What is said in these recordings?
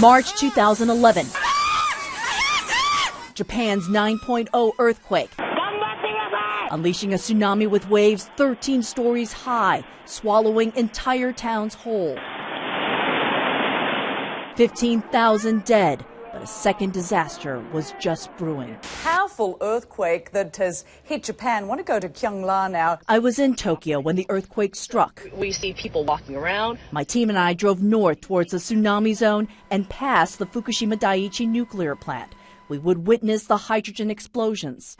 March 2011. Japan's 9.0 earthquake, unleashing a tsunami with waves 13 stories high, swallowing entire towns whole. 15,000 dead, but a second disaster was just brewing. Powerful earthquake that has hit Japan. I want to go to Kyungla now. I was in Tokyo when the earthquake struck. We see people walking around. My team and I drove north towards the tsunami zone and past the Fukushima Daiichi nuclear plant. We would witness the hydrogen explosions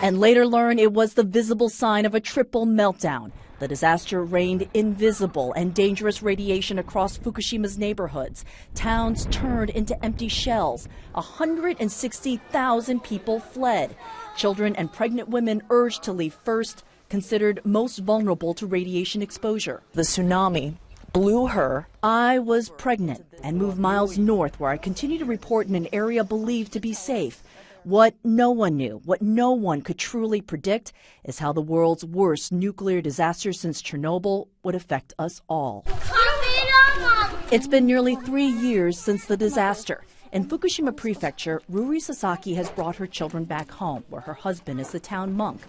and later learn it was the visible sign of a triple meltdown. The disaster rained invisible and dangerous radiation across Fukushima's neighborhoods. Towns turned into empty shells. 160,000 people fled. Children and pregnant women urged to leave first, considered most vulnerable to radiation exposure. The tsunami blew her. I was pregnant and moved miles north, where I continued to report in an area believed to be safe. What no one knew, what no one could truly predict, is how the world's worst nuclear disaster since Chernobyl would affect us all. It's been nearly 3 years since the disaster. In Fukushima Prefecture, Ruri Sasaki has brought her children back home, where her husband is the town monk.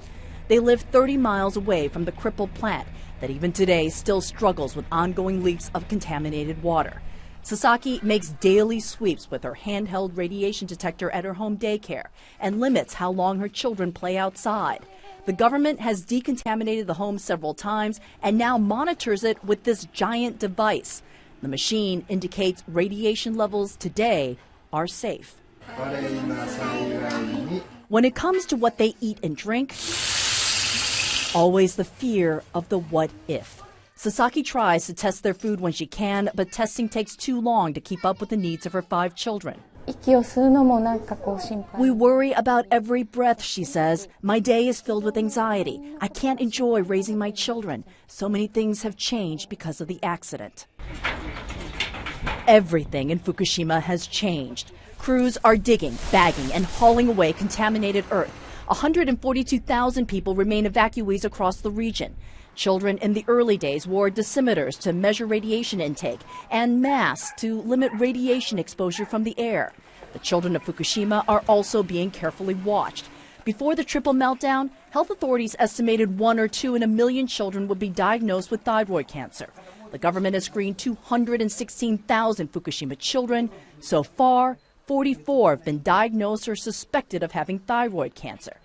They live 30 miles away from the crippled plant that even today still struggles with ongoing leaks of contaminated water. Sasaki makes daily sweeps with her handheld radiation detector at her home daycare and limits how long her children play outside. The government has decontaminated the home several times and now monitors it with this giant device. The machine indicates radiation levels today are safe. When it comes to what they eat and drink, always the fear of the what if. Sasaki tries to test their food when she can, but testing takes too long to keep up with the needs of her 5 children. We worry about every breath, she says. My day is filled with anxiety. I can't enjoy raising my children. So many things have changed because of the accident. Everything in Fukushima has changed. Crews are digging, bagging, and hauling away contaminated earth. 142,000 people remain evacuees across the region. Children in the early days wore dosimeters to measure radiation intake and masks to limit radiation exposure from the air. The children of Fukushima are also being carefully watched. Before the triple meltdown, health authorities estimated 1 or 2 in a million children would be diagnosed with thyroid cancer. The government has screened 216,000 Fukushima children. So far, 44 have been diagnosed or suspected of having thyroid cancer.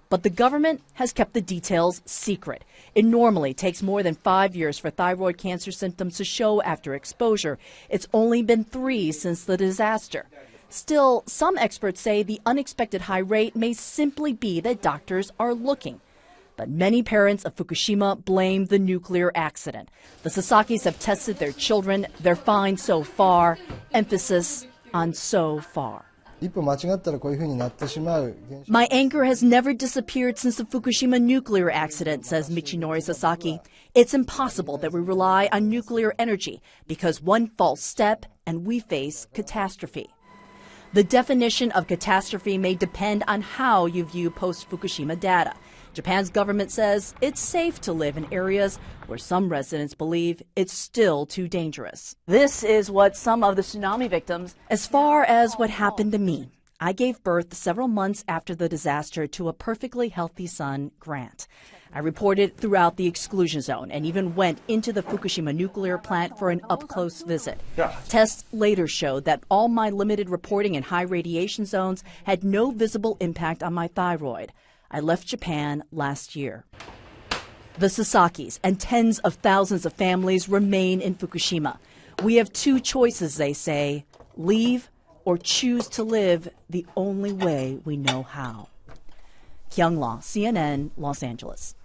But the government has kept the details secret. It normally takes more than 5 years for thyroid cancer symptoms to show after exposure. It's only been 3 since the disaster. Still, some experts say the unexpected high rate may simply be that doctors are looking. But many parents of Fukushima blame the nuclear accident. The Sasakis have tested their children. They're fine so far. Emphasis on so far. My anger has never disappeared since the Fukushima nuclear accident, says Michinori Sasaki. It's impossible that we rely on nuclear energy because one false step and we face catastrophe. The definition of catastrophe may depend on how you view post-Fukushima data. Japan's government says it's safe to live in areas where some residents believe it's still too dangerous. This is what some of the tsunami victims, as far as what happened to me. I gave birth several months after the disaster to a perfectly healthy son, Grant. I reported throughout the exclusion zone and even went into the Fukushima nuclear plant for an up-close visit. Tests later showed that all my limited reporting in high radiation zones had no visible impact on my thyroid. I left Japan last year. The Sasakis and tens of thousands of families remain in Fukushima. We have 2 choices, they say: leave or choose to live the only way we know how. Kyungla, CNN, Los Angeles.